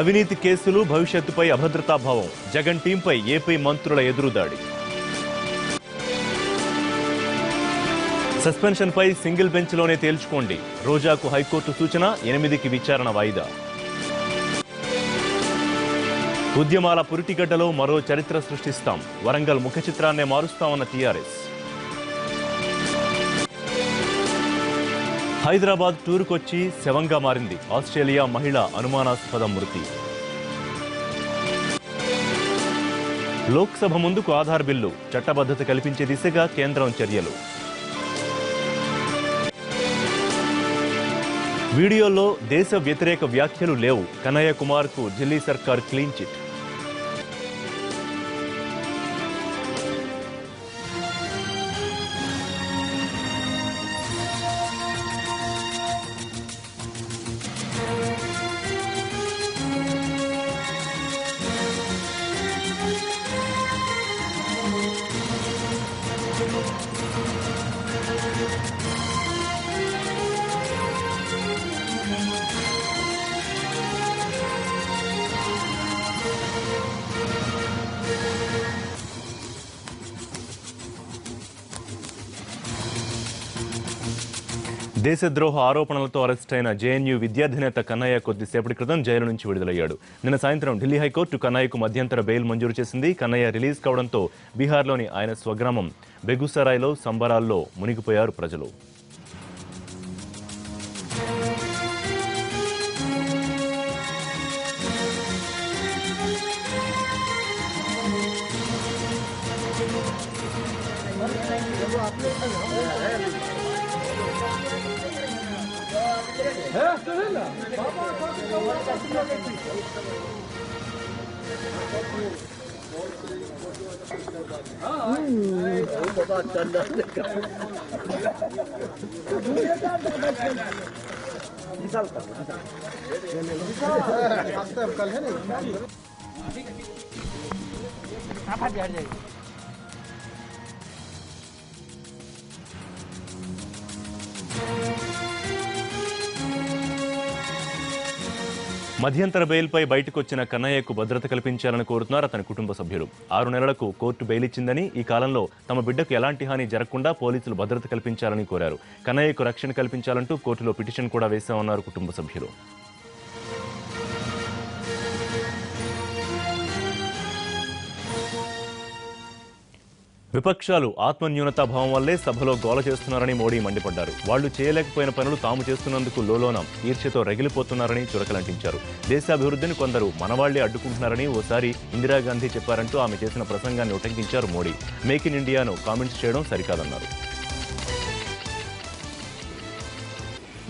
అవినీతి కేసులు భవిష్యత్తుపై అభద్రతాభావం జగన్ టీంపై ఏపీ మంత్రుల ఎదురుదాడి. సస్పెన్షన్పై సింగిల్ బెంచ్లోనే తేల్చుకోండి. రోజాకు హైకోర్టు సూచన, 8కి విచారణ వాయిదా. ఉద్యమాల పురిటిగడ్డలో మరో చరిత్ర సృష్టిస్తాం. వరంగల్ ముఖ చిత్రాన్నే మారుస్తామన్న టీఆర్ఎస్. హైదరాబాద్ టూరుకొచ్చి శవంగా మారింది. ఆస్ట్రేలియా మహిళ అనుమానాస్పద మృతి. లోక్సభ ముందుకు ఆధార్ బిల్లు చట్టబద్ధత కల్పించే దిశగా కేంద్రం చర్యలు. వీడియోలో దేశ వ్యతిరేక వ్యాఖ్యలు లేవు. కన్నయ్య కుమార్కు ఢిల్లీ సర్కార్ క్లీన్ చిట్. దేశద్రోహ ఆరోపణలతో అరెస్ట్ అయిన జేఎన్యూ విద్యార్థి నేత కన్నయ్య కొద్దిసేపటి క్రితం జైలు నుంచి విడుదలయ్యాడు. నిన్న సాయంత్రం ఢిల్లీ హైకోర్టు కన్నయ్యకు మధ్యంతర బెయిల్ మంజూరు చేసింది. కన్నయ్య రిలీజ్ కావడంతో బీహార్లోని ఆయన స్వగ్రామం బెగుసరాయ్లో సంబరాల్లో మునిగిపోయారు ప్రజలు. మధ్యంతర బెయిల్పై బయటకొచ్చిన కన్నయ్యకు భద్రత కల్పించాలని కోరుతున్నారు అతని కుటుంబ సభ్యులు. 6 నెలలకు కోర్టు బెయిల్ ఇచ్చిందని, ఈ కాలంలో తమ బిడ్డకు ఎలాంటి హాని జరగకుండా పోలీసులు భద్రత కల్పించాలని కోరారు. కన్నయ్యకు రక్షణ కల్పించాలంటూ కోర్టులో పిటిషన్ కూడా వేశామన్నారు కుటుంబ సభ్యులు. విపక్షాలు ఆత్మన్యూనతాభావం వల్లే సభలో గోల చేస్తున్నారని మోడీ మండిపడ్డారు. వాళ్లు చేయలేకపోయిన పనులు తాము చేస్తున్నందుకు లోలోన ఈర్ష్యతో రగిలిపోతున్నారని చురకలంటించారు. దేశాభివృద్ధిని కొందరు మనవాళ్లే అడ్డుకుంటున్నారని ఓసారి ఇందిరాగాంధీ చెప్పారంటూ ఆమె చేసిన ప్రసంగాన్ని ఉటంకించారు మోడీ. మేక్ ఇన్ ఇండియాను కామెంట్స్ చేయడం సరికాదన్నారు.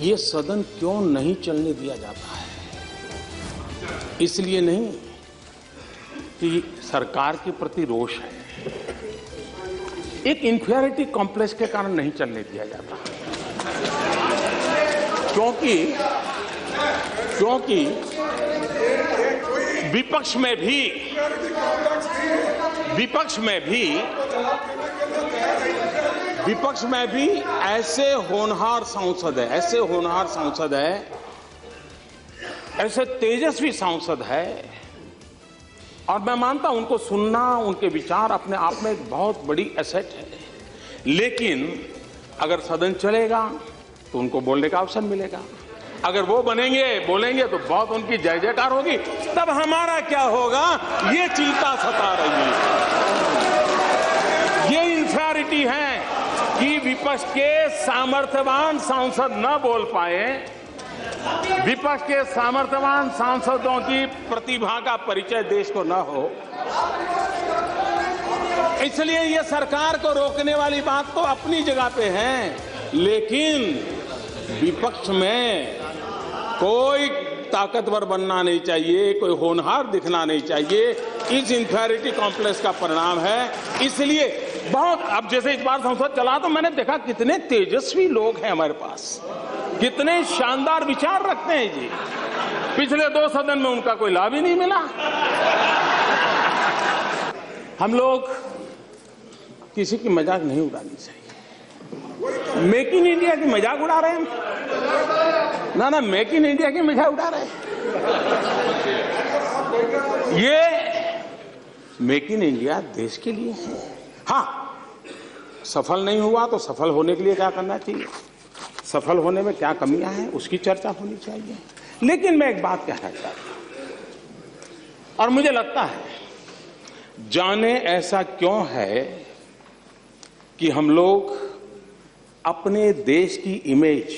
ये सदन क्यों नहीं चलने दिया जाता है? इसलिए नहीं कि सरकार के प्रति रोष है, एक इंफीरियरिटी कॉम्प्लेक्स के कारण नहीं चलने दिया जाता, क्योंकि विपक्ष में भी ऐसे होनहार सांसद है, ऐसे तेजस्वी सांसद है, और मैं मानता हूं उनको सुनना, उनके विचार अपने आप में एक बहुत बड़ी एसेट है। लेकिन अगर सदन चलेगा तो उनको बोलने का अवसर मिलेगा, अगर वो बोलेंगे तो बहुत उनकी जय जयकार होगी, तब हमारा क्या होगा ये चिंता सता रही है। ये इंफीरियरिटी है कि विपक्ष के सामर्थ्यवान सांसद न बोल पाए, विपक्ष के सामर्थ्यवान सांसदों की प्रतिभा का परिचय देश को न हो, इसलिए ये सरकार को रोकने वाली बात तो अपनी जगह पे है, लेकिन विपक्ष में कोई ताकतवर बनना नहीं चाहिए, कोई होनहार दिखना नहीं चाहिए। इस इंफीरियरिटी कॉम्प्लेक्स का परिणाम है। इसलिए बहुत, अब जैसे इस बार संसद चला तो मैंने देखा कितने तेजस्वी लोग हैं हमारे पास, कितने शानदार विचार रखते हैं जी। पिछले 2 सदन में उनका कोई लाभ ही नहीं मिला। हम लोग किसी की मजाक नहीं उड़ानी चाहिए। मेक इन इंडिया की मजाक उड़ा रहे हैं। ना ना मेक इन इंडिया की मिठाई उड़ा रहे। ये मेक इन इंडिया देश के लिए है। हाँ, सफल नहीं हुआ तो सफल होने के लिए क्या करना चाहिए, सफल होने में क्या कमियां हैं उसकी चर्चा होनी चाहिए। लेकिन मैं एक बात कहना चाहता हूं, और मुझे लगता है जाने ऐसा क्यों है कि हम लोग अपने देश की इमेज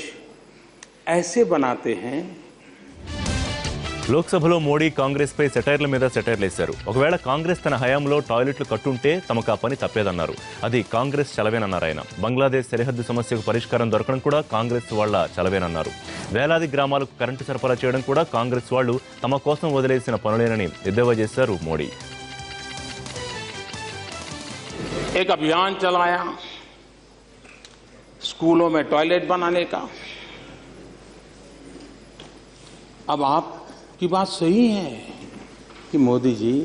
ऐसे बनाते हैं। లోక్సభలో మోడీ కాంగ్రెస్పై సెటైర్ల మీద సెటైర్లు వేశారు. ఒకవేళ కాంగ్రెస్ తన హయాంలో టాయిలెట్లు కట్టుంటే తమకు ఆ పని తప్పేదన్నారు. అది కాంగ్రెస్ చలవేనన్నారు ఆయన. బంగ్లాదేశ్ సరిహద్దు సమస్యకు పరిష్కారం దొరకడం కూడా కాంగ్రెస్ వాళ్ల చలవేనన్నారు. వేలాది గ్రామాలకు కరెంటు సరఫరా చేయడం కూడా కాంగ్రెస్ వాళ్లు తమ కోసం వదిలేసిన పనులేనని ఎద్దేవా చేశారు మోడీ. एक अभियान चलाया स्कूलों में टॉयलेट बनाने का। अब आपकी बात सही है कि मोदी जी,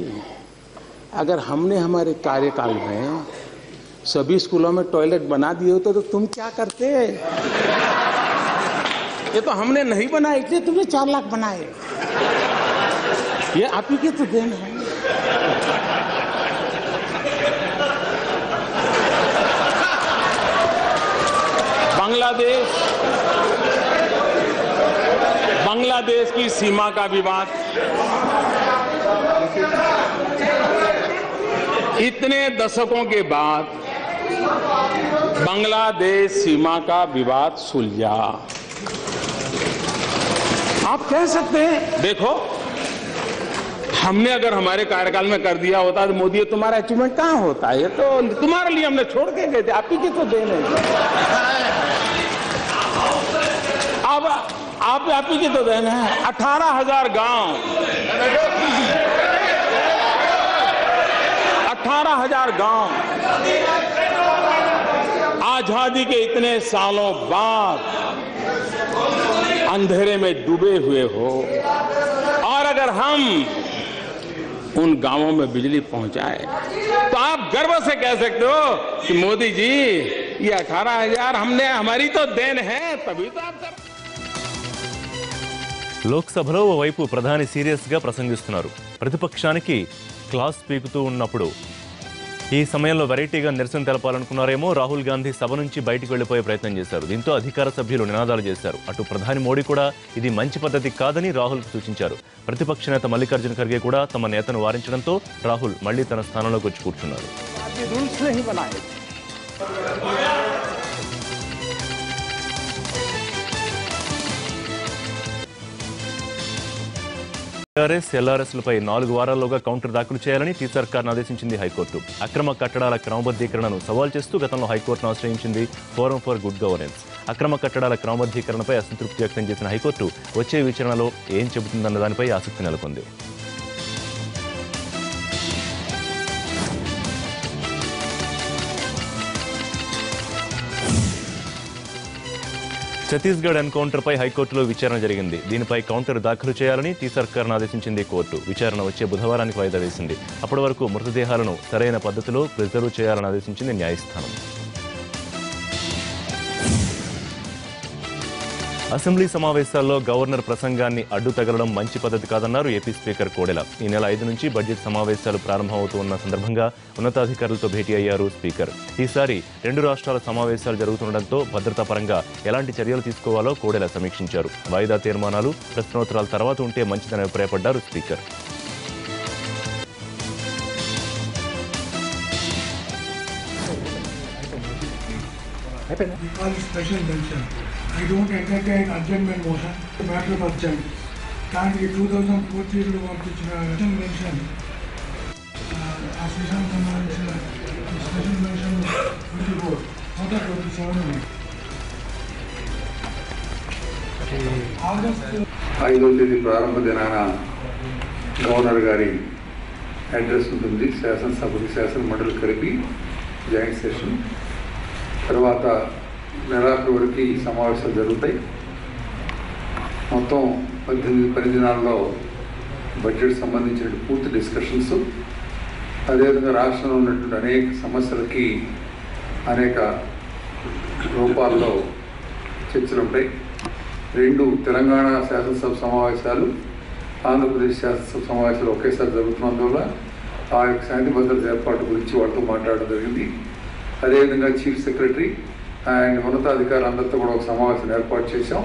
अगर हमने हमारे कार्यकाल में सभी स्कूलों में टॉयलेट बना दिए होते तो तुम क्या करते? ये तो हमने नहीं बनाए इसलिए तुमने 4 लाख बनाए। ये आप ही की तो देन है। बांग्लादेश की सीमा का विवाद, इतने दशकों के बाद बांग्लादेश सीमा का विवाद सुलझा। आप कह सकते हैं देखो हमने अगर हमारे कार्यकाल में कर दिया होता तो मोदी तुम्हारा अचीवमेंट कहां होता है, ये तो तुम्हारे लिए हमने छोड़ के गए थे, आप ही के तो देने। अब आप ही की तो देन है। 18,000 गांव, 18,000 गांव आजादी के इतने सालों बाद अंधेरे में डूबे हुए हो, और अगर हम उन गांवों में बिजली पहुंचाए तो आप गर्व से कह सकते हो कि मोदी जी ये 18,000 हमने, हमारी तो देन है, तभी तो आप లోక్సభలో ఓవైపు ప్రధాని సీరియస్గా ప్రసంగిస్తున్నారు. ప్రతిపక్షానికి క్లాస్ పీకుతూ ఉన్నప్పుడు ఈ సమయంలో వెరైటీగా నిరసన తెలపాలనుకున్నారేమో రాహుల్ గాంధీ సభ నుంచి బయటకు వెళ్లిపోయే ప్రయత్నం చేశారు. దీంతో అధికార సభ్యులు నినాదాలు చేశారు. అటు ప్రధాని మోడీ కూడా ఇది మంచి పద్ధతి కాదని రాహుల్కు సూచించారు. ప్రతిపక్ష నేత మల్లికార్జున ఖర్గే కూడా తమ నేతను వారించడంతో రాహుల్ మళ్లీ తన స్థానంలోకి వచ్చి కూర్చున్నారు. ఎల్ఆర్ఎస్లపై 4 వారాల్లోగా కౌంటర్ దాఖలు చేయాలని టీ సర్కార్ను ఆదేశించింది హైకోర్టు. అక్రమ కట్టడాల క్రమబద్ధీకరణను సవాల్ చేస్తూ గతంలో హైకోర్టును ఆశ్రయించింది ఫోరం ఫర్ గుడ్ గవర్నెన్స్. అక్రమ కట్టడాల క్రమబద్ధీకరణపై అసంతృప్తి వ్యక్తం చేసిన హైకోర్టు వచ్చే విచారణలో ఏం చెబుతుందన్న దానిపై ఆసక్తి నెలకొంది. ఛత్తీస్గఢ్ ఎన్కౌంటర్పై హైకోర్టులో విచారణ జరిగింది. దీనిపై కౌంటర్ దాఖలు చేయాలని టీ సర్కార్ను ఆదేశించింది కోర్టు. విచారణ వచ్చే బుధవారానికి వాయిదా వేసింది. అప్పటి వరకు మృతదేహాలను సరైన పద్ధతిలో ప్రిజర్వ్ చేయాలని ఆదేశించింది న్యాయస్థానం. అసెంబ్లీ సమావేశాల్లో గవర్నర్ ప్రసంగాన్ని అడ్డు తగలడం మంచి పద్ధతి కాదన్నారు ఏపీ స్పీకర్ కోడెల. ఈ నెల 5 నుంచి బడ్జెట్ సమావేశాలు ప్రారంభమవుతున్న సందర్భంగా ఉన్నతాధికారులతో భేటీ అయ్యారు స్పీకర్. ఈసారి 2 రాష్ట్రాల సమావేశాలు జరుగుతుండటంతో భద్రతా పరంగా ఎలాంటి చర్యలు తీసుకోవాలో కోడెల సమీక్షించారు. వాయిదా తీర్మానాలు ప్రశ్నోత్తరాల తర్వాత ఉంటే మంచిదని అభిప్రాయపడ్డారు speaker. I don't entertain adjournment motion. Matter of urgent. Can you 2014 లో పంపించిన అర్జెంట్ మెన్షన్ అసెషన్ సంబంధించిన స్పెషల్ మెన్షన్ 24 మొదట 27 ఆగస్టు 5వ తేదీ ప్రారంభ దినాన గవర్నర్ గారి అడ్రస్ ఉంటుంది. శాసనసభకి శాసన మండలి కలిపి జాయింట్ సెషన్ తర్వాత నెలాఖరు వరకు ఈ సమావేశాలు జరుగుతాయి. మొత్తం 18 దినాల్లో బడ్జెట్ సంబంధించిన పూర్తి డిస్కషన్స్, అదేవిధంగా రాష్ట్రంలో ఉన్నటువంటి అనేక సమస్యలకి అనేక రూపాల్లో చర్చలు ఉంటాయి. 2 తెలంగాణ శాసనసభ సమావేశాలు, ఆంధ్రప్రదేశ్ శాసనసభ సమావేశాలు ఒకేసారి జరుగుతున్నందువల్ల ఆ యొక్క శాంతి భద్రత ఏర్పాటు గురించి వాళ్ళతో మాట్లాడడం జరిగింది. అదేవిధంగా చీఫ్ సెక్రటరీ అండ్ ఉన్నతాధికారులందరితో కూడా ఒక సమావేశం ఏర్పాటు చేశాం.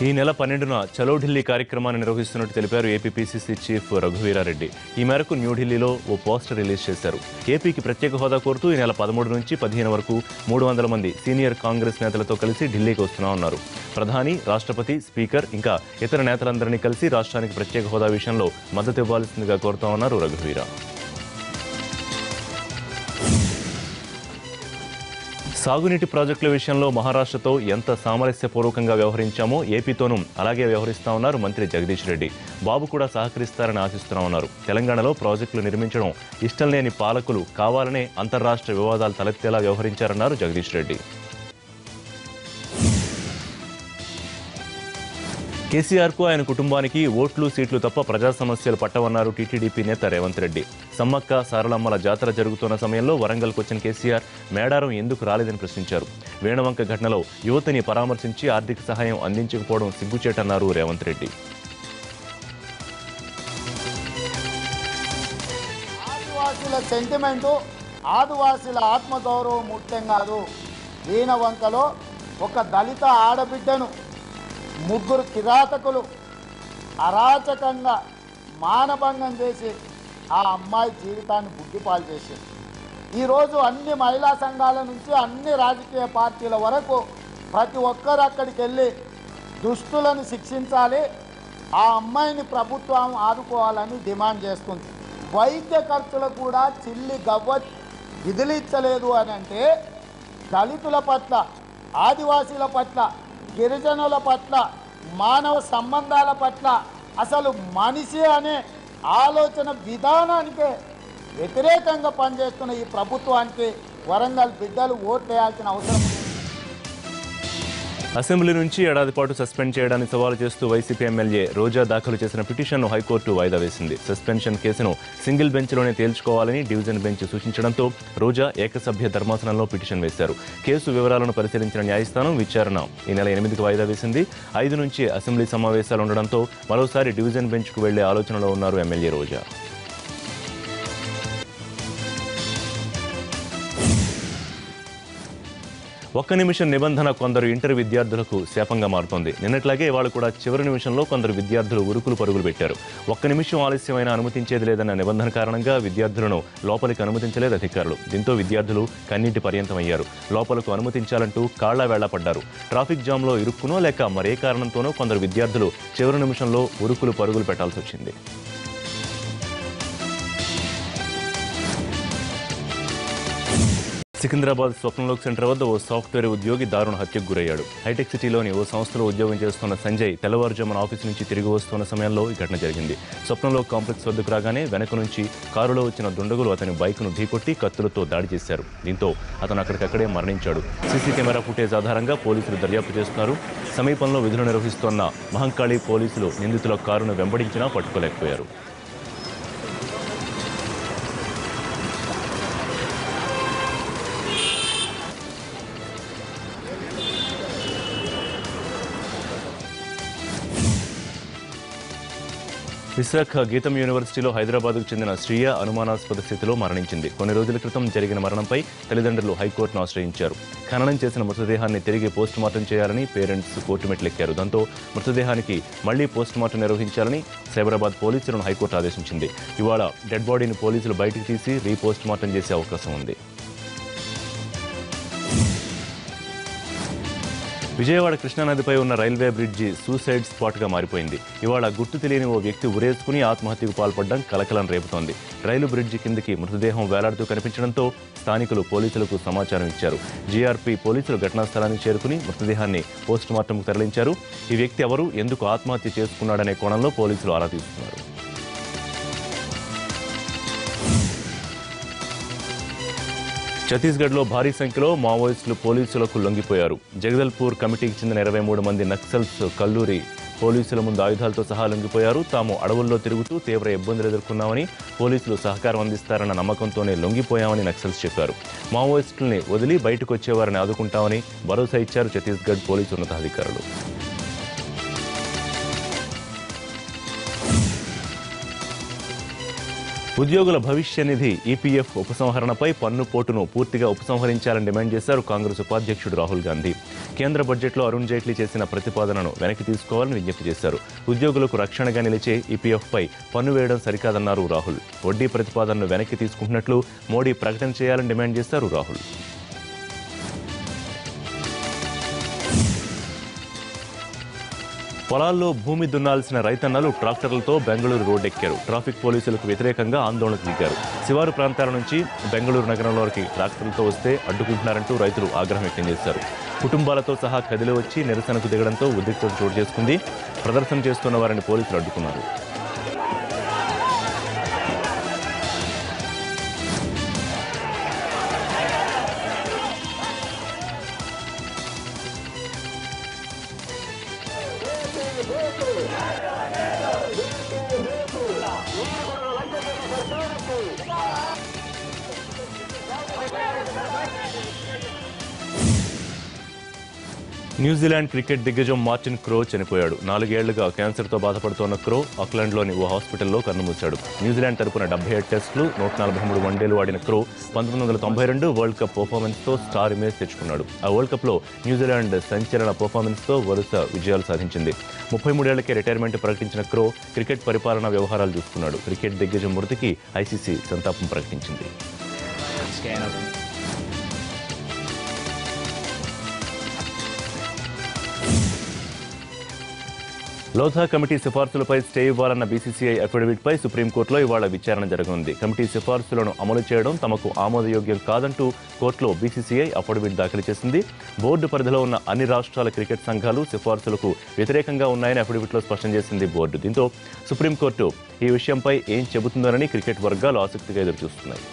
ఈ నెల 12న చలో ఢిల్లీ కార్యక్రమాన్ని నిర్వహిస్తున్నట్టు తెలిపారు ఏపీపీసీసీ చీఫ్ రఘువీరారెడ్డి. ఈ మేరకు న్యూఢిల్లీలో ఓ పోస్టర్ రిలీజ్ చేశారు. ఏపీకి ప్రత్యేక హోదా కోరుతూ ఈ నెల 13 నుంచి 15 వరకు 300 మంది సీనియర్ కాంగ్రెస్ నేతలతో కలిసి ఢిల్లీకి వస్తున్నామన్నారు. ప్రధాని, రాష్ట్రపతి, స్పీకర్ ఇంకా ఇతర నేతలందరినీ కలిసి రాష్ట్రానికి ప్రత్యేక హోదా విషయంలో మద్దతు ఇవ్వాల్సిందిగా కోరుతామన్నారు రఘువీరా. సాగునీటి ప్రాజెక్టుల విషయంలో మహారాష్ట్రతో ఎంత సామరస్యపూర్వకంగా వ్యవహరించామో ఏపీతోనూ అలాగే వ్యవహరిస్తామన్నారు మంత్రి జగదీష్ రెడ్డి. బాబు కూడా సహకరిస్తారని ఆశిస్తున్నామన్నారు. తెలంగాణలో ప్రాజెక్టులు నిర్మించడం ఇష్టం లేని పాలకులు కావాలనే అంతర్రాష్ట్ర వివాదాలు తలెత్తేలా వ్యవహరించారన్నారు జగదీష్ రెడ్డి. కేసీఆర్కు ఆయన కుటుంబానికి ఓట్లు, సీట్లు తప్ప ప్రజా సమస్యలు పట్టవన్నారు టీటీడీపీ నేత రేవంత్ రెడ్డి. సమ్మక్క సారలమ్మల జాతర జరుగుతున్న సమయంలో వరంగల్కు వచ్చిన కేసీఆర్ మేడారం ఎందుకు రాలేదని ప్రశ్నించారు. వేణవంక ఘటనలో యువతిని పరామర్శించి ఆర్థిక సహాయం అందించకపోవడం సిగ్గుచేటన్నారు రేవంత్ రెడ్డి. ఆదివాసీల సెంటిమెంటు, ఆదివాసీల ఆత్మగౌరవం ముఖ్యం కాదు. వీణవంకలో ఒక దళిత ఆడబిడ్డను 3 కిరాతకులు అరాచకంగా మానభంగం చేసి ఆ అమ్మాయి జీవితాన్ని బుద్ధిపాలు చేశారు. ఈరోజు అన్ని మహిళా సంఘాల నుంచి అన్ని రాజకీయ పార్టీల వరకు ప్రతి ఒక్కరు అక్కడికి వెళ్ళి దుష్టులను శిక్షించాలి, ఆ అమ్మాయిని ప్రభుత్వం ఆదుకోవాలని డిమాండ్ చేస్తుంది. వైద్య ఖర్చులు కూడా చిల్లి గవ్వ విదిలించలేదు అని అంటే దళితుల పట్ల, ఆదివాసీల పట్ల, గిరిజనుల పట్ల, మానవ సంబంధాల పట్ల, అసలు మనిషి అనే ఆలోచన విధానానికే వ్యతిరేకంగా పనిచేస్తున్న ఈ ప్రభుత్వానికి వరంగల్ బిడ్డలు ఓట్లేయాల్సిన అవసరం. అసెంబ్లీ నుంచి ఏడాది పాటు సస్పెండ్ చేయడాన్ని సవాలు చేస్తూ వైసీపీ ఎమ్మెల్యే రోజా దాఖలు చేసిన పిటిషన్ను హైకోర్టు వాయిదా వేసింది. సస్పెన్షన్ కేసును సింగిల్ బెంచ్లోనే తేల్చుకోవాలని డివిజన్ బెంచ్ సూచించడంతో రోజా ఏకసభ్య ధర్మాసనంలో పిటిషన్ వేశారు. కేసు వివరాలను పరిశీలించిన న్యాయస్థానం విచారణ ఈ నెల 8కి వాయిదా వేసింది. 5 నుంచి అసెంబ్లీ సమావేశాలు ఉండడంతో మరోసారి డివిజన్ బెంచ్కు వెళ్లే ఆలోచనలో ఉన్నారు ఎమ్మెల్యే రోజా. ఒక్క నిమిషం నిబంధన కొందరు ఇంటర్ విద్యార్థులకు శాపంగా మారుతోంది. నిన్నట్లాగే ఇవాళ కూడా చివరి నిమిషంలో కొందరు విద్యార్థులు ఉరుకులు పరుగులు పెట్టారు. ఒక్క నిమిషం ఆలస్యమైనా అనుమతించేది లేదన్న నిబంధన కారణంగా విద్యార్థులను లోపలికి అనుమతించలేదు అధికారులు. దీంతో విద్యార్థులు కన్నీటి పర్యంతమయ్యారు. లోపలకు అనుమతించాలంటూ కాళ్ల వేళ్లపడ్డారు. ట్రాఫిక్ జామ్లో ఇరుక్కునో లేక మరే కారణంతోనో కొందరు విద్యార్థులు చివరి నిమిషంలో ఉరుకులు పరుగులు పెట్టాల్సి వచ్చింది. సికింద్రాబాద్ స్వప్నలోక్ సెంటర్ వద్ద ఓ సాఫ్ట్వేర్ ఉద్యోగి దారుణ హత్యకు గురయ్యాడు. హైటెక్ సిటీలోని ఓ సంస్థలో ఉద్యోగం చేస్తున్న సంజయ్ తెల్లవారుజామున ఆఫీసు నుంచి తిరిగి వస్తున్న సమయంలో ఈ ఘటన జరిగింది. స్వప్నలోక్ కాంప్లెక్స్ వద్దకు రాగానే వెనక నుంచి కారులో వచ్చిన దుండగులు అతని బైక్ను ఢీకొట్టి కత్తులతో దాడి చేశారు. దీంతో అతను అక్కడికక్కడే మరణించాడు. సీసీ కెమెరా ఫుటేజ్ ఆధారంగా పోలీసులు దర్యాప్తు చేస్తున్నారు. సమీపంలో విధులు నిర్వహిస్తున్న మహంకాళి పోలీసులు నిందితుల కారును వెంబడించినా పట్టుకోలేకపోయారు. విశాఖ గీతం యూనివర్సిటీలో హైదరాబాద్కు చెందిన శ్రీయ అనుమానాస్పద స్థితిలో మరణించింది. కొన్ని రోజుల క్రితం జరిగిన మరణంపై తల్లిదండ్రులు హైకోర్టును ఆశ్రయించారు. ఖననం చేసిన మృతదేహాన్ని తిరిగి పోస్టుమార్టం చేయాలని పేరెంట్స్ కోర్టు మెట్లెక్కారు. దాంతో మృతదేహానికి మళ్లీ పోస్టుమార్టం నిర్వహించాలని సైబరాబాద్ పోలీసులను హైకోర్టు ఆదేశించింది. ఇవాళ డెడ్ బాడీని పోలీసులు బయటికి తీసి రీపోస్టుమార్టం చేసే అవకాశం ఉంది. విజయవాడ కృష్ణానదిపై ఉన్న రైల్వే బ్రిడ్జి సూసైడ్ స్పాట్గా మారిపోయింది. ఇవాళ గుర్తు తెలియని ఓ వ్యక్తి ఉరేసుకుని ఆత్మహత్యకు పాల్పడడం కలకలం రేపుతోంది. రైలు బ్రిడ్జి కిందకి మృతదేహం వేలాడుతూ కనిపించడంతో స్థానికులు పోలీసులకు సమాచారం ఇచ్చారు. జీఆర్పీ పోలీసులు ఘటనా స్థలానికి చేరుకుని మృతదేహాన్ని పోస్టుమార్టంకు తరలించారు. ఈ వ్యక్తి ఎవరు, ఎందుకు ఆత్మహత్య చేసుకున్నాడనే కోణంలో పోలీసులు ఆరా తీస్తున్నారు. ఛత్తీస్గఢ్లో భారీ సంఖ్యలో మావోయిస్టులు పోలీసులకు లొంగిపోయారు. జగదల్పూర్ కమిటీకి చెందిన 23 మంది నక్సల్స్ కల్లూరి పోలీసుల ముందు ఆయుధాలతో సహా లొంగిపోయారు. తాము అడవుల్లో తిరుగుతూ తీవ్ర ఇబ్బందులు ఎదుర్కొన్నామని, పోలీసులు సహకారం అందిస్తారన్న నమ్మకంతోనే లొంగిపోయామని నక్సల్స్ చెప్పారు. మావోయిస్టుల్ని వదిలి బయటకు వచ్చేవారిని ఆదుకుంటామని భరోసా ఇచ్చారు ఛత్తీస్గఢ్ పోలీసు ఉన్నతాధికారులు. ఉద్యోగుల భవిష్య నిధి ఈపీఎఫ్ ఉపసంహరణపై పన్ను పోటును పూర్తిగా ఉపసంహరించాలని డిమాండ్ చేశారు కాంగ్రెస్ ఉపాధ్యక్షుడు రాహుల్ గాంధీ. కేంద్ర బడ్జెట్లో అరుణ్ జైట్లీ చేసిన ప్రతిపాదనను వెనక్కి తీసుకోవాలని విజ్ఞప్తి చేశారు. ఉద్యోగులకు రక్షణగా నిలిచే ఈపీఎఫ్పై పన్ను వేయడం సరికాదన్నారు రాహుల్. వడ్డీ ప్రతిపాదనను వెనక్కి తీసుకుంటున్నట్లు మోడీ ప్రకటన చేయాలని డిమాండ్ చేశారు రాహుల్. పొలాల్లో భూమి దున్నాల్సిన రైతన్నలు ట్రాక్టర్లతో బెంగళూరు రోడ్డెక్కారు. ట్రాఫిక్ పోలీసులకు వ్యతిరేకంగా ఆందోళనకు దిగారు. శివారు ప్రాంతాల నుంచి బెంగళూరు నగరంలోకి ట్రాక్టర్లతో వస్తే అడ్డుకుంటున్నారంటూ రైతులు ఆగ్రహం వ్యక్తం చేశారు. కుటుంబాలతో సహా కదిలి వచ్చి నిరసనకు దిగడంతో ఉద్రిక్తత చోటు చేసుకుంది. ప్రదర్శన చేస్తున్న వారిని పోలీసులు అడ్డుకున్నారు. న్యూజిలాండ్ క్రికెట్ దిగ్గజం మార్టిన్ క్రో చనిపోయాడు. 4 ఏళ్లుగా క్యాన్సర్తో బాధపడుతోన్న క్రో ఆక్లాండ్లోని ఓ హాస్పిటల్లో కన్నుమూశాడు. న్యూజిలాండ్ తరపున 77 టెస్టులు, 143 వన్డేలు ఆడిన క్రో 1992 వరల్డ్ కప్ పర్ఫార్మెన్స్తో స్టార్ ఇమేజ్ తెచ్చుకున్నాడు. ఆ వరల్డ్ కప్లో న్యూజిలాండ్ సంచలన పర్ఫార్మెన్స్తో వరుస విజయాలు సాధించింది. 33 ఏళ్లకే రిటైర్మెంట్ ప్రకటించిన క్రో క్రికెట్ పరిపాలనా వ్యవహారాలు చూసుకున్నాడు. క్రికెట్ దిగ్గజం మృతికి ఐసీసీ సంతాపం ప్రకటించింది. లోధా కమిటీ సిఫార్సులపై స్టే ఇవ్వాలన్న బీసీసీఐ అఫిడవిట్పై సుప్రీంకోర్టులో ఇవాళ విచారణ జరగనుంది. కమిటీ సిఫార్సులను అమలు చేయడం తమకు ఆమోదయోగ్యం కాదంటూ కోర్టులో బీసీసీఐ అఫిడవిట్ దాఖలు చేసింది. బోర్డు పరిధిలో ఉన్న అన్ని రాష్ట్రాల క్రికెట్ సంఘాలు సిఫార్సులకు వ్యతిరేకంగా ఉన్నాయని అఫిడవిట్లో స్పష్టం చేసింది బోర్డు. దీంతో సుప్రీంకోర్టు ఈ విషయంపై ఏం చెబుతుందోనని క్రికెట్ వర్గాలు ఆసక్తిగా ఎదురుచూస్తున్నాయి.